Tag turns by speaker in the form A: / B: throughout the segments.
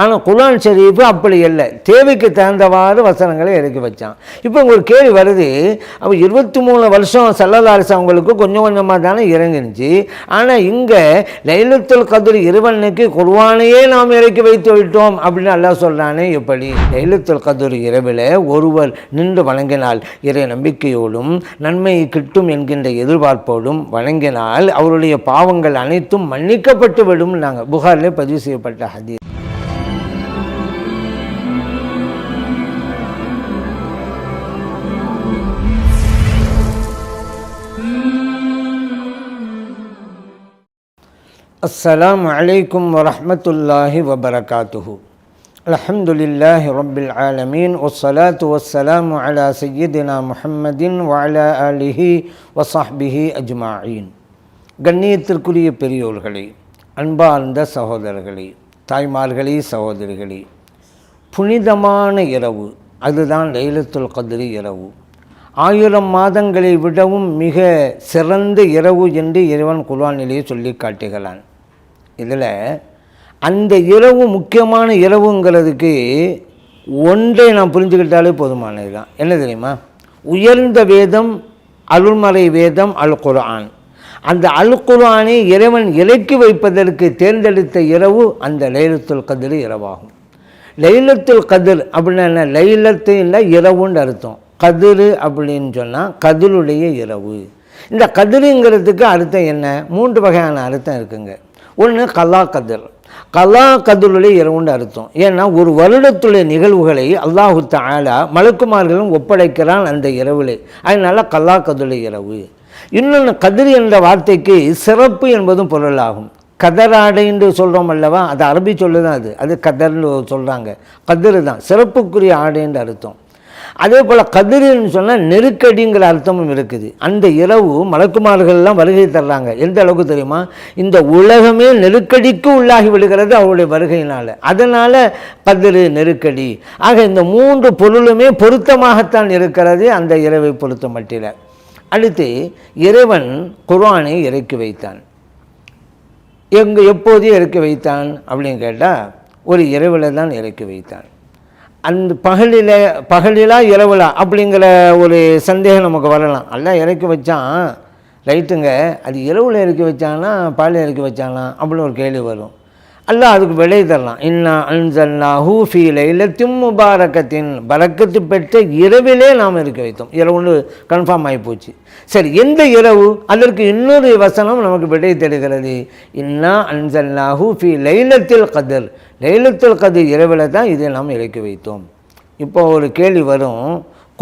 A: ஆனால் குர்ஆன் ஷரீஃபு அப்படி இல்லை, தேவைக்கு தகுந்தவாறு வசனங்களை இறக்கி வச்சான். இப்போ ஒரு கேள்வி வருது, அப்போ 23 வருஷம் ஸல்லல்லாஹு அலைஹி வஸல்லம் அவங்களுக்கு கொஞ்சம் கொஞ்சமாக தானே இறங்கிருந்துச்சு. ஆனால் இங்கே லைலத்துல் கத்ர் இரவன்னைக்கு குர்ஆனையே நாம் இறக்கி வைத்து விட்டோம் அப்படின்னு அல்லாஹ் சொல்கிறானே எப்படி? லைலத்துல் கத்ர் இரவில் ஒருவர் நின்று வணங்கினால், இறை நம்பிக்கையோடும் நன்மை கிட்டும் என்கின்ற எதிர்பார்ப்போடும் வணங்கினால் அவருடைய பாவங்கள் அனைத்தும் மன்னிக்கப்பட்டு விடும். நாங்கள் புகாரிலே பதிவு செய்யப்பட்ட ஹதீஸ். அஸ்ஸலாமு அலைக்கும் வரஹ்மத்துல்லாஹி வபரகாத்துஹு. அல்ஹம்துலில்லாஹி ரப்பில் ஆலமீன் வஸ்ஸலாத்து வஸ்ஸலாமு அலா சய்யிதினா முஹம்மதின் வஅலா ஆலிஹி வஸஹ்பிஹி அஜ்மாஈன். கண்ணியத்திற்குரிய பெரியோர்களே, அன்பார்ந்த சகோதரர்களே, தாய்மார்களே, சகோதரிகளே, புனிதமான இரவு அதுதான் லைலத்துல் கத்ர் இரவு. 1000 மாதங்களை விடவும் மிக சிறந்த இரவு என்று இறைவன் குர்ஆனிலே சொல்லி காட்டுகிறான். இதில் அந்த இரவு முக்கியமான இரவுங்கிறதுக்கு ஒன்றை நாம் புரிஞ்சுக்கிட்டாலே போதுமானது தான். என்ன தெரியுமா? உயர்ந்த வேதம், அருள்மறை வேதம் அல் குர்ஆன். அந்த அல் குர்ஆனை இறைவன் இறக்கி வைப்பதற்கு தேர்ந்தெடுத்த இரவு அந்த லைலத்துல் கத்ர் இரவாகும். லைலத்துல் கத்ர் அப்படின்னா என்ன? லைலத்து இல்லை, இரவுன்னு அர்த்தம். கதிரு அப்படின்னு சொன்னால் கதிருடைய இரவு. இந்த கதிருங்கிறதுக்கு அர்த்தம் என்ன? 3 வகையான அர்த்தம் இருக்குங்க. ஒன்று கலா கதிர். கலா கதிருடைய இரவுன்னு அர்த்தம். ஏன்னா ஒரு வருடத்துடைய நிகழ்வுகளை அல்லாஹு தஆலா மலக்குமார்களும் ஒப்படைக்கிறான் அந்த இரவிலே. அதனால கலா கதிருடைய இரவு. இன்னொன்று கதிர் என்ற வார்த்தைக்கு சிறப்பு என்பதும் பொருளாகும். கதராடை என்று சொல்கிறோம் அல்லவா, அது அரபி சொல்லு தான். அது கதர்னு சொல்கிறாங்க. கதிர் தான் சிறப்புக்குரிய ஆடைன்னு அர்த்தம். அதே போல் கதிர்னு சொன்னால் நெருக்கடிங்கிற அர்த்தமும் இருக்குது. அந்த இரவு மலக்குமார்கள்லாம் வருகை தர்றாங்க. எந்த அளவுக்கு தெரியுமா? இந்த உலகமே நெருக்கடிக்கு உள்ளாகி விடுகிறது அவருடைய வருகையினால். அதனால் கதிர் நெருக்கடி. ஆக இந்த 3 பொருளுமே பொருத்தமாகத்தான் இருக்கிறது அந்த இரவை பொறுத்த மட்டில். அடுத்து இறைவன் குர்ஆனை இறக்கி வைத்தான். எப்போது இறக்கி வைத்தான் அப்படின்னு கேட்டால் ஒரு இரவில் தான் இறக்கி வைத்தான். அந்த பகலிலா இரவுலா அப்படிங்கிற ஒரு சந்தேகம் நமக்கு வரலாம். எல்லாம் இறக்கி வச்சான் ரைட்டுங்க, அது இரவில் இறக்கி வச்சானா பகலில் இறக்கி வச்சானா அப்படின்னு ஒரு கேள்வி வரும். அல்லாஹ் அதுக்கு விடை தரலாம். இன்னா அன்ஸல்னாஹு ஃபீ லைலத்தின் முபாரக்கத்தின், பரக்கத்து பெற்ற இரவிலே நாம் இறக்கி வைத்தோம். இரவுன்னு கன்ஃபார்ம் ஆகி போச்சு. சரி, எந்த இரவு? அதற்கு இன்னொரு வசனம் நமக்கு விடை தருகிறது. இன்னா அன்ஸல்னாஹு ஃபீ லைலத்தில் கத்ர், லைலத்துல் கத்ர் இரவில் தான் இதை நாம் இறக்கி வைத்தோம். இப்போ ஒரு கேள்வி வரும்,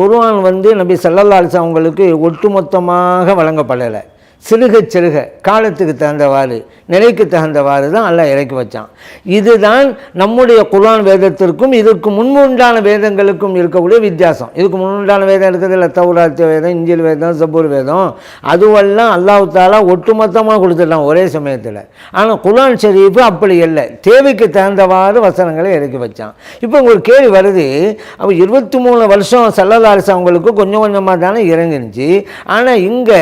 A: குர்ஆன் நபி ஸல்லல்லாஹு அலைஹி வஸல்லம் அவங்களுக்கு ஒட்டுமொத்தமாக வழங்கப்படலை. சிறுக சிறுக காலத்துக்கு தகுந்தவாறு, நிலைக்கு தகுந்தவாறு தான் அல்லாஹ் இறக்கி வச்சான். இதுதான் நம்முடைய குர்ஆன் வேதத்திற்கும் இதற்கு முன்னுண்டான வேதங்களுக்கும் இருக்கக்கூடிய வித்தியாசம். இதுக்கு முன்னுண்டான வேதம் இருக்குது இல்லை, தௌராத் வேதம், இஞ்சில் வேதம், ஜபூர் வேதம், அதுவெல்லாம் அல்லாஹ் தஆலா ஒட்டுமொத்தமாக கொடுத்துட்டான் ஒரே சமயத்தில். ஆனால் குர்ஆன் ஷரீஃபு அப்படி இல்லை, தேவைக்கு தகுந்தவாறு வசனங்களை இறக்கி வச்சான். இப்போ ஒரு கேள்வி வருது, அப்போ 23 வருஷம் ஸல்லல்லாஹு அலைஹி வஸல்லம் அவங்களுக்கு கொஞ்சம் கொஞ்சமாக தானே இறங்கிருந்துச்சு. ஆனால் இங்கே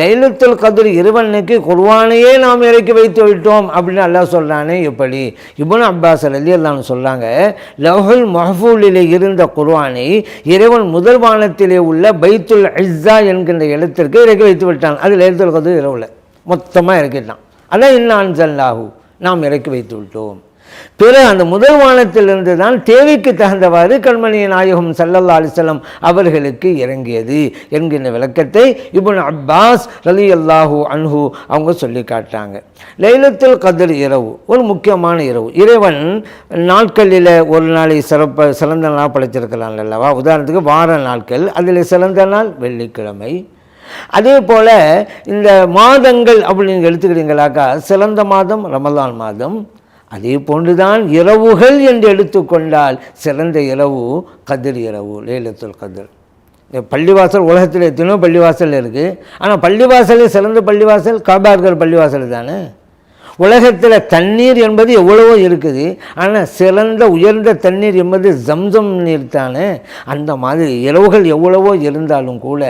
A: லைலத்துல் கத்ர் இரவன்னைக்கு குர்ஆனையே நாம் இறக்கி வைத்து விட்டோம் அப்படின்னு அல்லாஹ் சொல்கிறானே எப்படி? இப்னு அப்பாஸ் ரலியல்லாஹு அன்ஹு சொல்கிறாங்க, லவ்ஹுல் மஹ்ஃபூலிலே இருந்த குர்ஆனை இறைவன் முதல் வானத்திலே உள்ள பைத்துல் இஸ்ஸா என்கின்ற இடத்திற்கு இறக்கி வைத்து விட்டான். அது லைலத்துல் கத்ர் இரவில் மொத்தமாக இறக்கிட்டான். அதான் இன்னா அன்ஸல்னாஹு, நாம் இறக்கி வைத்து விட்டோம். பிறகு அந்த முதல் வானத்திலிருந்து தான் தேவைக்கு தகுந்தவாறு கண்மணி நாயகம் ஸல்லல்லாஹு அலைஹி வஸல்லம் அவர்களுக்கு இறங்கியது என்கின்ற விளக்கத்தை இப்னு அப்பாஸ் ரலியல்லாஹு அன்ஹு அவங்க சொல்லி காட்டாங்க. லைலத்துல் கத்ர் இரவு ஒரு முக்கியமான இரவு. இறைவன் நாட்களில் ஒரு நாளை சிறந்த நாள் படைச்சிருக்கிறான் அல்லவா. உதாரணத்துக்கு வார நாட்கள், அதில் சிறந்த நாள் வெள்ளிக்கிழமை. அதே போல் இந்த மாதங்கள் அப்படின்னு எடுத்துக்கிட்டீங்களாக்கா, சிறந்த மாதம் ரமலான் மாதம். அதே போன்றுதான் இரவுகள் என்று எடுத்துக்கொண்டால் சிறந்த இரவு கத்ர் இரவு, லைலத்துல் கத்ர். பள்ளிவாசல் உலகத்தில் எத்தனையோ பள்ளிவாசல் இருக்குது. ஆனால் பள்ளிவாசலே சிறந்த பள்ளிவாசல் காபா இருக்கிற பள்ளிவாசல் தானே. உலகத்தில் தண்ணீர் என்பது எவ்வளவோ இருக்குது, ஆனால் சிறந்த உயர்ந்த தண்ணீர் என்பது ஜம்சம் நீர் தானே. அந்த மாதிரி இரவுகள் எவ்வளவோ இருந்தாலும் கூட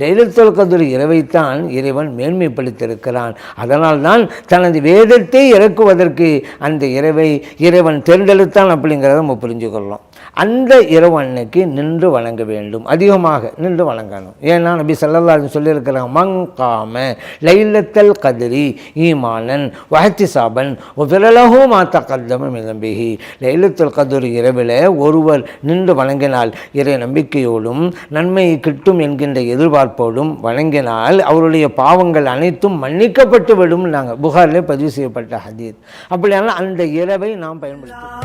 A: லைலத்துல் கத்ர் இரவைத்தான் இறைவன் மேன்மைப்படுத்தியிருக்கிறான். அதனால்தான் தனது வேதத்தை இறக்குவதற்கு அந்த இரவை இறைவன் தேர்ந்தெடுத்தான் அப்படிங்கிறத நம்ம புரிஞ்சுக்கொள்ளலாம். அந்த இரவு அன்னைக்கு நின்று வணங்க வேண்டும், அதிகமாக நின்று வணங்கணும். ஏன்னா நபி ஸல்லல்லாஹு அலைஹி வஸல்லம் சொல்லியிருக்கிறாங்க, மங்காம லைலத்துல் கத்ரி ஈமானன் வஹ்திசாபன் வஃபிரலஹு மா தகத்தம மின் தம்பிஹி. லைலத்துல் கத்ர் இரவில் ஒருவர் நின்று வணங்கினால், இறை நம்பிக்கையோடும் நன்மை கிட்டும் என்கின்ற எதிர்பார்ப்போடும் வணங்கினால் அவருடைய பாவங்கள் அனைத்தும் மன்னிக்கப்பட்டு விடும். நாங்கள் புகாரிலே பதிவு செய்யப்பட்ட ஹதீஸ். அப்படியானால் அந்த இரவை நாம் பயன்படுத்த